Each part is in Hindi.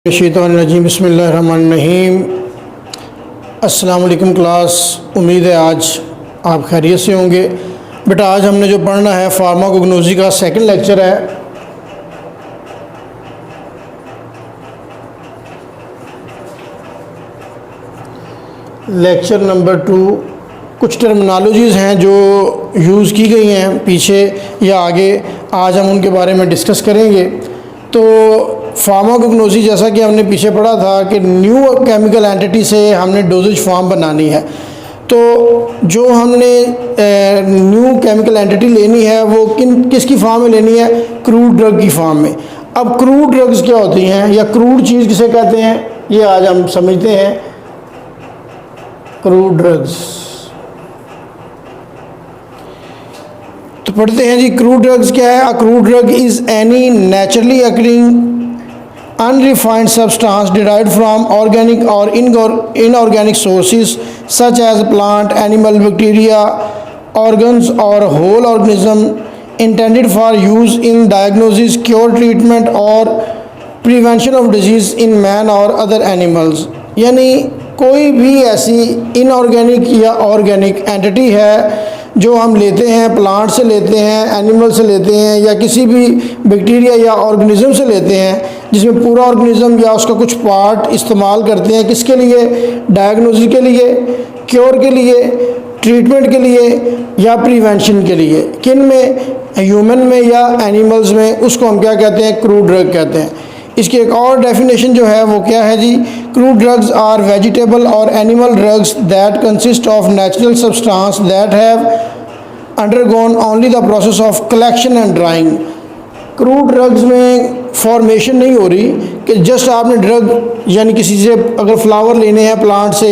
शैतानिर्रजीम बिस्मिल्लाहिर्रहमानिर्रहीम। अस्सलाम वालेकुम क्लास, उम्मीद है आज आप खैरियत से होंगे। बेटा आज हमने जो पढ़ना है फार्माकोग्नोसी का सेकंड लेक्चर है। Lecture number 2। कुछ टर्मिनोलॉजीज़ हैं जो यूज़ की गई हैं पीछे या आगे, आज हम उनके बारे में डिस्कस करेंगे। तो फार्माकोग्नोसी जैसा कि हमने पीछे पढ़ा था कि न्यू केमिकल एंटिटी से हमने डोजेज फॉर्म बनानी है। तो जो हमने न्यू केमिकल एंटिटी लेनी है वो किसकी फॉर्म में लेनी है? क्रूड ड्रग की फॉर्म में। अब क्रूड ड्रग्स क्या होती हैं या क्रूड चीज़ किसे कहते हैं, ये आज हम समझते हैं। क्रूड ड्रग्स तो पढ़ते हैं जी। क्रूड ड्रग्स क्या है? अ crude drug is any naturally occurring unrefined substance derived from organic or inorganic sources such as plant, animal, bacteria, organs or whole organism intended for use in diagnosis, cure, treatment or prevention of disease in man or other animals। यानी कोई भी ऐसी इनऑर्गेनिक या ऑर्गेनिक एंटिटी है जो हम लेते हैं, प्लांट से लेते हैं, एनिमल से लेते हैं या किसी भी बैक्टीरिया या ऑर्गेनिज्म से लेते हैं, जिसमें पूरा ऑर्गेनिज्म या उसका कुछ पार्ट इस्तेमाल करते हैं। किसके लिए? डायग्नोसिस के लिए, क्योर के लिए, ट्रीटमेंट के लिए या प्रिवेंशन के लिए। किन में? ह्यूमन में या एनिमल्स में। उसको हम क्या कहते हैं? क्रूड ड्रग कहते हैं। इसकी एक और डेफिनेशन जो है वो क्या है जी? क्रूड ड्रग्स आर वेजिटेबल और animal drugs that consist of natural substance that have undergone only the process of collection and drawing. Crude drugs में फॉर्मेशन नहीं हो रही कि जस्ट आपने ड्रग यानी किसी से अगर फ्लावर लेने हैं प्लांट से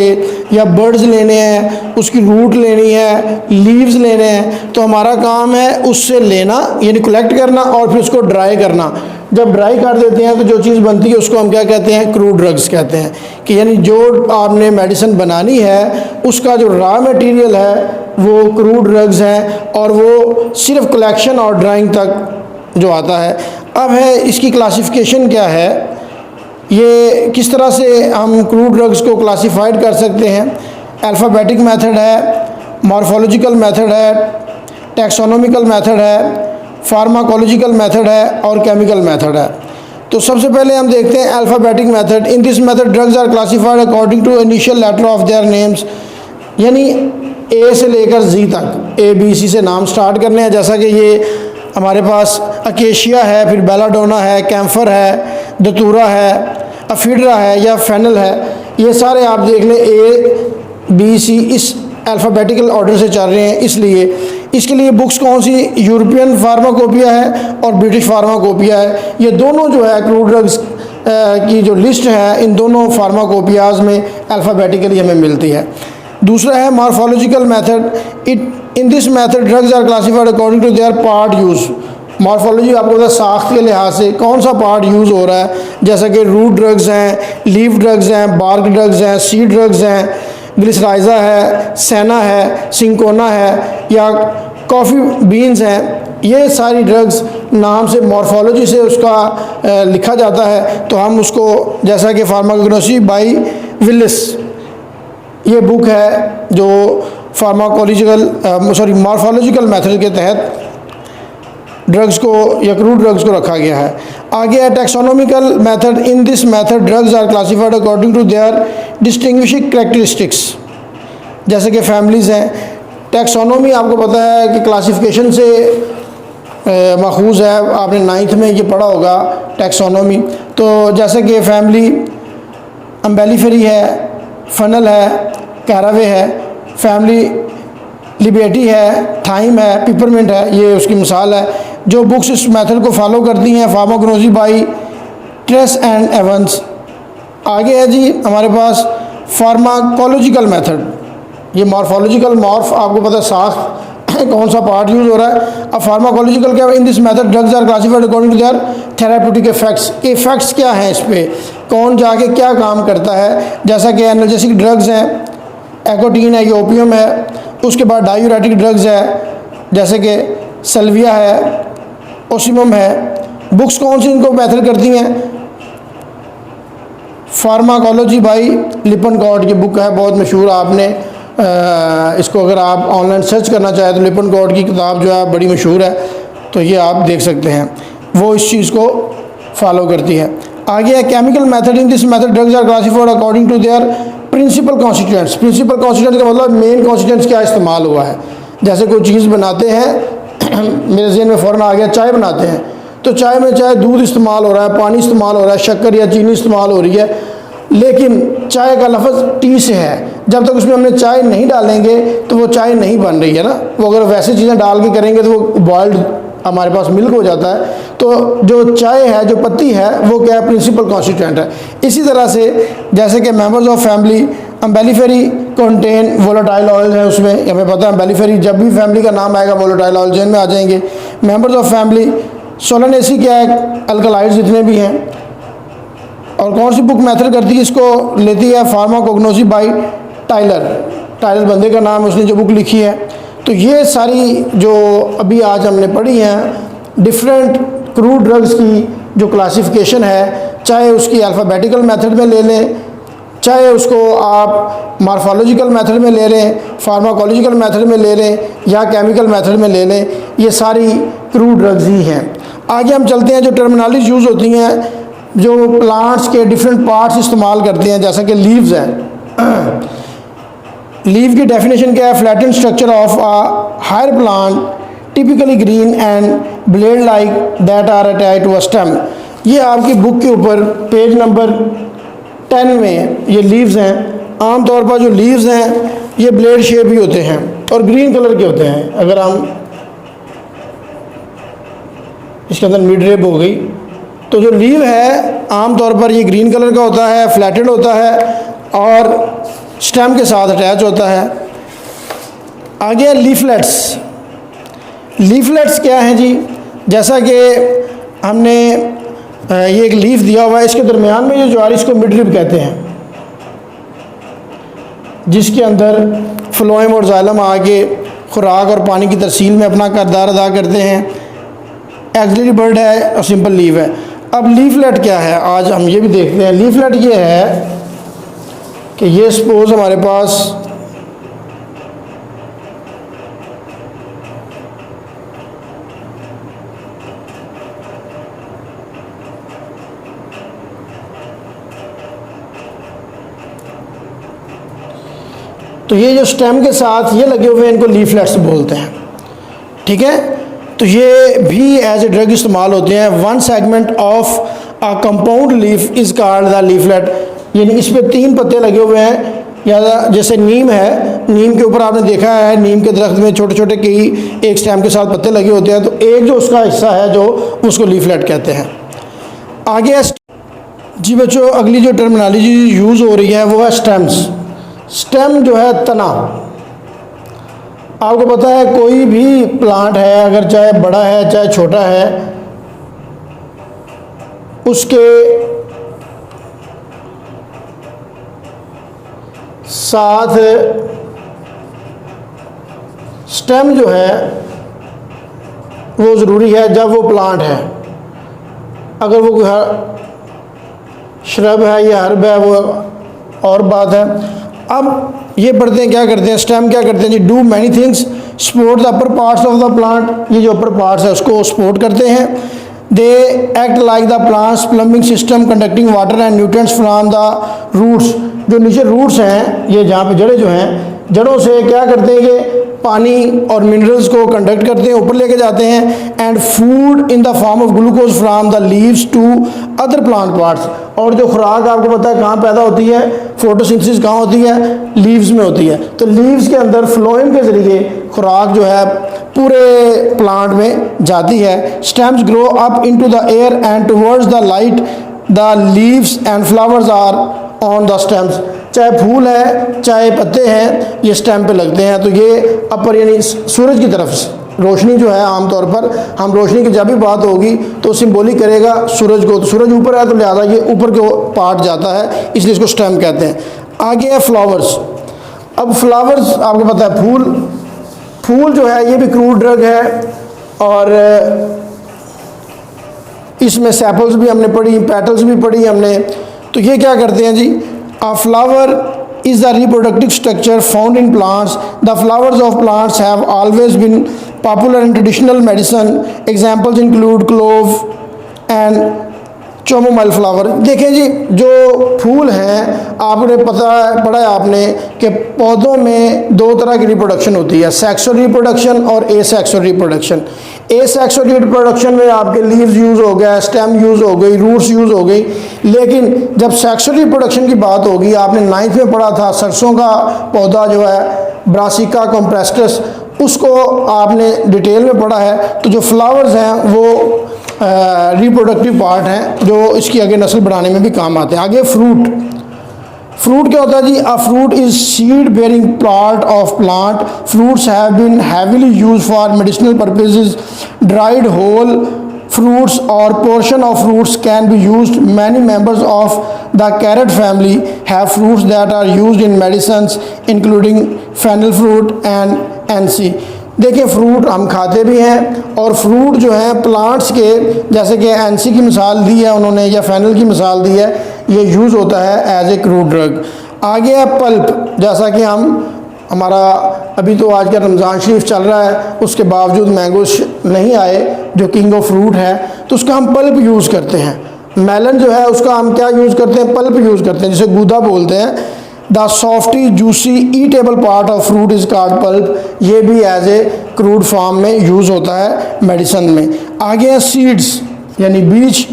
या बर्ड्स लेने हैं, उसकी रूट लेनी है, लीव्स लेने हैं, तो हमारा काम है उससे लेना यानी कलेक्ट करना और फिर उसको ड्राई करना। जब ड्राई कर देते हैं तो जो चीज़ बनती है उसको हम क्या कहते हैं? क्रूड ड्रग्स कहते हैं। कि यानी जो आपने मेडिसिन बनानी है उसका जो रॉ मटेरियल है वो क्रूड ड्रग्स हैं और वो सिर्फ कलेक्शन और ड्राइंग तक जो आता है। अब है इसकी क्लासिफिकेशन क्या है, ये किस तरह से हम क्रूड ड्रग्स को क्लासिफाइड कर सकते हैं। अल्फ़ाबेटिक मेथड है, मॉर्फोलॉजिकल मेथड है, टैक्सोनॉमिकल मेथड है, फार्माकोलॉजिकल मेथड है और केमिकल मेथड है। तो सबसे पहले हम देखते हैं alphabetic method. In this method drugs are classified according to initial letter of their names, यानी ए से लेकर जी तक, ABC से नाम स्टार्ट करने हैं। जैसा कि ये हमारे पास अकेशिया है, फिर बेलाडोना है, कैम्फर है, दतूरा है, अफीड्रा है या फेनल है। ये सारे आप देख लें ABC इस अल्फ़ाबेटिकल ऑर्डर से चल रहे हैं। इसलिए इसके लिए बुक्स कौन सी? यूरोपियन फार्माकोपिया है और ब्रिटिश फार्माकोपिया है। ये दोनों जो है क्रूड ड्रग्स की जो लिस्ट है इन दोनों फार्माकोपियाज में अल्फ़ाबेटिकली हमें मिलती है। दूसरा है morphological method. In this method drugs are classified according to their part use. Morphology आपको पता है साख्त के लिहाज से कौन सा पार्ट यूज़ हो रहा है, जैसा कि रूट ड्रग्स हैं, लीफ ड्रग्स हैं, बार्क ड्रग्स हैं, सीड ड्रग्स हैं, ग्लिसराइजा है, सेना है, सिंकोना है या कॉफ़ी बीन्स हैं। ये सारी ड्रग्स नाम से मॉर्फोलॉजी से उसका लिखा जाता है। तो हम उसको, जैसा कि फार्माकोग्नोसी बाय विलिस ये बुक है जो मॉर्फोलॉजिकल मेथड के तहत ड्रग्स को या क्रूड ड्रग्स को रखा गया है। आगे है taxonomical method. In this method drugs are classified according to their distinguishing characteristics, जैसे कि फैमिलीज़ हैं। टैक्सोनॉमी आपको पता है कि क्लासिफिकेशन से माखूज़ है, आपने 9th में ये पढ़ा होगा टैक्सोनॉमी। तो जैसे कि फैमिली अम्बेलिफेरी है, फनल है, कैरावे है, फैमिली लिबेटी है, थाइम है, पिपरमिंट है, ये उसकी मिसाल है। जो बुक्स इस मेथड को फॉलो करती हैं pharmacognosy by Trease and Evans. आगे है जी हमारे पास फार्माकोलॉजिकल मेथड। ये मॉर्फोलॉजिकल मॉर्फ आपको पता है साख कौन सा पार्ट यूज़ हो रहा है। अब फार्माकोलॉजिकल क्या है? In this method drugs are classified according to their therapeutic effects. Effects क्या हैं इस पर, कौन जाके क्या काम करता है। जैसा कि एनाल्जेसिक ड्रग्स हैं, एकोटीन है, ये ओपियम है। उसके बाद डायूरेटिक ड्रग्स है जैसे कि सल्विया है, ओसिमम है। बुक्स कौन सी इनको बेहतर करती हैं? फार्माकोलॉजी बाई लिपनकॉर्ट की बुक है, बहुत मशहूर। आपने इसको अगर आप ऑनलाइन सर्च करना चाहें तो लिपनकॉर्ट की किताब जो है बड़ी मशहूर है, तो ये आप देख सकते हैं। वो इस चीज़ को फॉलो करती है। आगे है chemical method. In this method drugs are classified according to their principal constituents. Principal constituent का मतलब मेन कॉन्स्टिट्यूएंट्स क्या इस्तेमाल हुआ है। जैसे कोई चीज़ बनाते हैं मेरे ज़हन में फ़ौरन आ गया, चाय बनाते हैं तो चाय में चाहे दूध इस्तेमाल हो रहा है, पानी इस्तेमाल हो रहा है, शक्कर या चीनी इस्तेमाल हो रही है, लेकिन चाय का लफ्ज़ टी से है। जब तक उसमें हमने चाय नहीं डालेंगे तो वो चाय नहीं बन रही है ना। वो अगर वैसे चीज़ें डाल के करेंगे तो वो बॉइल्ड हमारे पास मिल्क हो जाता है। तो जो चाय है, जो पत्ती है, वो क्या है, प्रिंसिपल कॉन्स्टिट्यूएंट है। इसी तरह से जैसे कि members of family Umbelliferae contain volatile oil है, उसमें हमें पता है अम्बेलिफेरी जब भी फैमिली का नाम आएगा वोलेटाइल ऑयल जेन में आ जाएंगे। मेंबर्स ऑफ फैमिली सोलनेसी क्या है, अल्कलाइड्स जितने भी हैं। और कौन सी बुक मेथड करती है, इसको लेती है फार्माकोग्नोसी बाई टाइलर बंदे का नाम है, उसने जो बुक लिखी है। तो ये सारी जो अभी आज हमने पढ़ी हैं डिफरेंट क्रूड ड्रग्स की जो क्लासिफिकेशन है, चाहे उसकी अल्फ़ाबेटिकल मेथड में ले लें, चाहे उसको आप मार्फोलॉजिकल मेथड में ले लें, फार्माकोलॉजिकल मेथड में ले लें या केमिकल मेथड में ले लें, ये सारी क्रूड ड्रग्स ही हैं। आगे हम चलते हैं। जो टर्मिनोलॉजी यूज़ होती हैं, जो प्लांट्स के डिफरेंट पार्ट्स इस्तेमाल करते हैं, जैसा कि लीव्स हैं। लीव की डेफिनेशन क्या है, flattened structure of a higher plant typically green and blade like that are attached to a stem. ये आपकी बुक के ऊपर पेज नंबर 10 में ये लीव्स हैं। आमतौर पर जो लीव्स हैं ये ब्लेड शेप ही होते हैं और ग्रीन कलर के होते हैं। अगर हम इसके अंदर मिड रेप हो गई तो जो लीव है आमतौर पर ये ग्रीन कलर का होता है, फ्लैटेड होता है और स्टेम के साथ अटैच होता है। आगे लीफलेट्स। लीफलेट्स क्या हैं जी, जैसा कि हमने ये एक लीफ दिया हुआ है, इसके दरमियान में जो ज्वार, इसको मिड रिब कहते हैं, जिसके अंदर फ्लोएम और जाइलम आके खुराक और पानी की तरसील में अपना किरदार अदा करते हैं। एक्सिलरी बर्ड है और सिंपल लीफ है। अब लीफलेट क्या है, आज हम ये भी देखते हैं। लीफलेट ये है कि ये सपोज हमारे पास तो ये जो स्टेम के साथ ये लगे हुए हैं इनको लीफलेट्स बोलते हैं, ठीक है। तो ये भी एज ए ड्रग इस्तेमाल होते हैं। One segment of a compound leaf is called the leaflet, यानी इस पर 3 पत्ते लगे हुए हैं। या जैसे नीम है, नीम के ऊपर आपने देखा है नीम के दरख्त में छोटे छोटे कई एक स्टेम के साथ पत्ते लगे होते हैं, तो एक जो उसका हिस्सा है जो उसको लीफलेट कहते हैं। आगे जी बच्चों, अगली जो टर्मिनोलॉजी यूज़ हो रही है वो है स्टेम्स। स्टेम जो है तना। आपको पता है कोई भी प्लांट है, अगर चाहे बड़ा है चाहे छोटा है, उसके साथ स्टेम जो है वो ज़रूरी है जब वो प्लांट है। अगर वो कोई श्रब है या हर्ब है वो और बात है। अब ये पढ़ते हैं क्या करते हैं, स्टेम क्या करते हैं जी, do many things, support the upper parts of the plant. ये जो अपर पार्ट्स है उसको सपोर्ट करते हैं। They act like the plant's plumbing system conducting water and nutrients from the roots. जो नीचे रूट्स हैं, ये जहाँ पे जड़ें जो हैं, जड़ों से क्या करते हैं कि पानी और मिनरल्स को कंडक्ट करते हैं, ऊपर लेके जाते हैं। And food in the form of glucose from the leaves to other plant parts. और जो खुराक आपको पता है कहाँ पैदा होती है, फोटोसिंथेसिस कहाँ होती है, लीव्स में होती है। तो लीव्स के अंदर फ्लोएम के ज़रिए खुराक जो है पूरे प्लांट में जाती है। Stems grow up into the air and towards the light. The leaves and flowers are on the stems. चाहे फूल है चाहे पत्ते हैं, ये स्टेम पे लगते हैं। तो ये अपर यानी सूरज की तरफ से रोशनी जो है, आमतौर पर हम रोशनी की जब भी बात होगी तो सिंबॉलिक करेगा सूरज को। तो सूरज ऊपर है तो लिहाजा ये ऊपर के पार्ट जाता है, इसलिए इसको स्टेम कहते हैं। आगे है फ्लावर्स। अब फ्लावर्स आपको पता है फूल जो है ये भी क्रूड ड्रग है, और इसमें सैपल्स भी हमने पढ़ी, पेटल्स भी पढ़ी हमने, तो ये क्या करते हैं जी, a flower is the reproductive structure found in plants. The flowers of plants have always been popular in traditional medicine. Examples include clove and chamomile flower. देखें जी, जो फूल हैं, आपने पढ़ा है आपने कि पौधों में दो तरह की रिप्रोडक्शन होती है, सेक्सुअल रिप्रोडक्शन और एसेक्सुअल रिप्रोडक्शन। एसेक्सुअल रिप्रोडक्शन में आपके लीव्स यूज़ हो गया, स्टेम यूज़ हो गई, रूट्स यूज़ हो गई। लेकिन जब सेक्सुअल रिप्रोडक्शन की बात होगी, आपने 9th में पढ़ा था सरसों का पौधा जो है ब्रासिका कॉम्प्रेस्टस, उसको आपने डिटेल में पढ़ा है। तो जो फ्लावर्स हैं वो रिप्रोडक्टिव पार्ट हैं जो इसकी आगे नस्ल बढ़ाने में भी काम आते हैं। आगे फ्रूट क्या होता है जी, a fruit is seed bearing part of plant. Fruits have been heavily use for medicinal purposes. Dried whole fruits or portion of fruits can be used. Many members of the carrot family have fruits that are used in medicines including fennel fruit and anise। देखिए, फ्रूट हम खाते भी हैं और फ्रूट जो हैं प्लांट्स के, जैसे कि एनसी की मिसाल दी है उन्होंने या फेनल की मिसाल दी है, ये यूज़ होता है एज ए क्रूड ड्रग। आगे है पल्प। जैसा कि हमारा अभी तो आज का रमज़ान शरीफ चल रहा है, उसके बावजूद मैंगो नहीं आए जो किंग ऑफ फ्रूट है, तो उसका हम पल्प यूज़ करते हैं। मेलन जो है उसका हम क्या यूज़ करते हैं, पल्प यूज़ करते हैं, जिसे गूदा बोलते हैं। The softy juicy edible part of fruit is called pulp. ये भी एज ए क्रूड फॉर्म में यूज़ होता है मेडिसन में। आगे है सीड्स यानी बीज।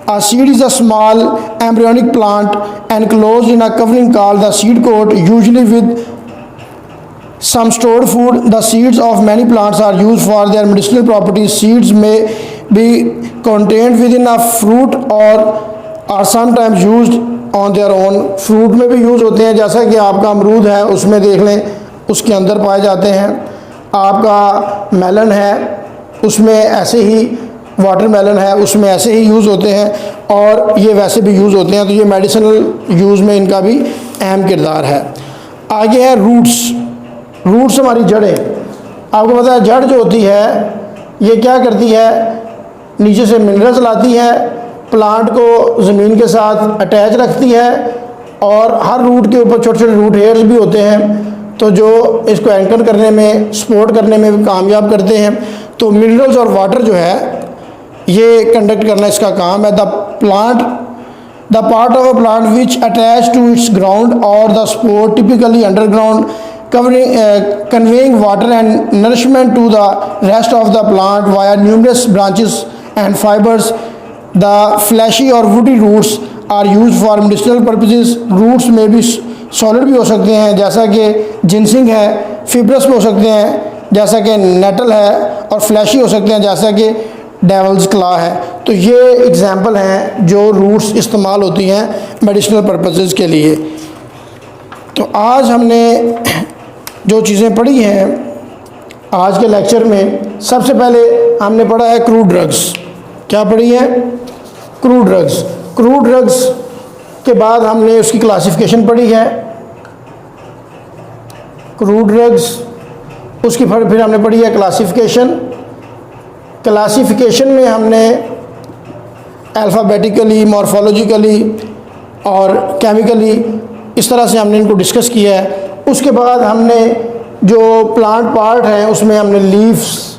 A seed is a small embryonic plant enclosed in a covering called the seed coat, usually with some stored food. The seeds of many plants are used for their medicinal properties. Seeds may be contained within a fruit or are sometimes used on their own. Fruit में भी यूज़ होते हैं, जैसा कि आपका अमरूद है उसमें देख लें उसके अंदर पाए जाते हैं। आपका मेलन है उसमें ऐसे ही, वाटरमेलन है उसमें ऐसे ही यूज़ होते हैं और ये वैसे भी यूज़ होते हैं। तो ये मेडिसिनल यूज़ में इनका भी अहम किरदार है। आगे है रूट्स हमारी जड़ें। आपको पता है जड़ जो होती है ये क्या करती है, नीचे से मिनरल्स लाती है, प्लांट को ज़मीन के साथ अटैच रखती है और हर रूट के ऊपर छोटे छोटे रूट हेयर्स भी होते हैं, तो जो इसको एंकर करने में, सपोर्ट करने में भी कामयाब करते हैं। तो मिनरल्स और वाटर जो है ये कंडक्ट करना इसका काम है। The part of a plant which attach to its ground और the spore typically underground conveying water and nourishment to the rest of the plant via numerous branches and fibers. The fleshy or woody roots are used for medicinal purposes. Roots में भी सॉलिड भी हो सकते हैं जैसा कि जिनसिंग है, फिब्रस भी हो सकते हैं जैसा कि नेटल है, और फ्लैशी हो सकते हैं जैसा कि डेवल्स क्ला है। तो ये एग्जाम्पल हैं जो रूट्स इस्तेमाल होती हैं मेडिसिनल पर्पसेस के लिए। तो आज हमने जो चीज़ें पढ़ी हैं आज के लेक्चर में, सबसे पहले हमने पढ़ा है क्रूड ड्रग्स। क्या पढ़ी है? Crude drugs. क्रूड ड्रग्स के बाद हमने उसकी क्लासिफिकेशन पढ़ी है, क्रूड ड्रग्स। उसकी फिर हमने पढ़ी है क्लासिफिकेशन। क्लासिफिकेशन में हमने अल्फ़ाबेटिकली, मॉर्फोलॉजिकली और केमिकली इस तरह से हमने इनको डिस्कस किया है। उसके बाद हमने जो प्लांट पार्ट हैं उसमें हमने लीव्स,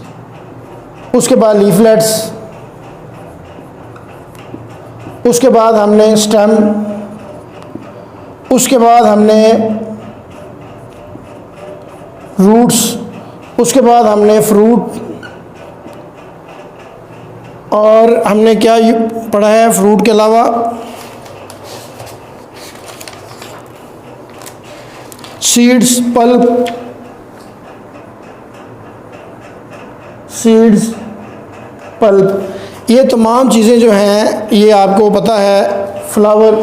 उसके बाद लीफलेट्स, उसके बाद हमने स्टेम, उसके बाद हमने रूट्स, उसके बाद हमने फ्रूट, और हमने क्या पढ़ा है फ्रूट के अलावा? सीड्स, पल्प, सीड्स, पल्प, ये तमाम चीज़ें जो हैं ये आपको पता है। फ्लावर,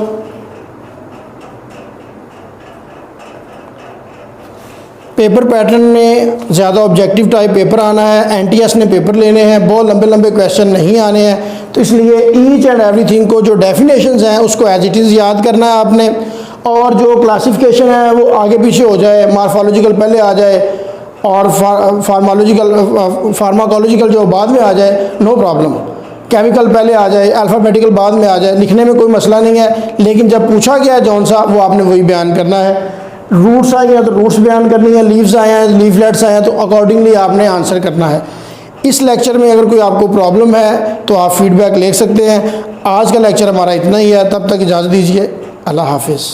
पेपर पैटर्न में ज़्यादा ऑब्जेक्टिव टाइप पेपर आना है, एनटीएस ने पेपर लेने हैं, बहुत लंबे लंबे क्वेश्चन नहीं आने हैं। तो इसलिए ईच एंड एवरीथिंग को, जो डेफिनेशंस हैं उसको एज इट इज़ याद करना है आपने, और जो क्लासिफिकेशन है वो आगे पीछे हो जाए, मॉर्फोलॉजिकल पहले आ जाए और फार्माकोलॉजिकल जो बाद में आ जाए, नो प्रॉब्लम। केमिकल पहले आ जाए, अल्फ़ाबेटिकल बाद में आ जाए, लिखने में कोई मसला नहीं है, लेकिन जब पूछा गया है जौन सा, वो आपने वही बयान करना है। रूट्स आए हैं तो रूट्स बयान करनी है, लीव्स आए हैं, लीफलेट्स आए हैं, तो अकॉर्डिंगली आपने आंसर करना है। इस लेक्चर में अगर कोई आपको प्रॉब्लम है तो आप फीडबैक ले सकते हैं। आज का लेक्चर हमारा इतना ही है, तब तक इजाज़त दीजिए। अल्लाह हाफिज़।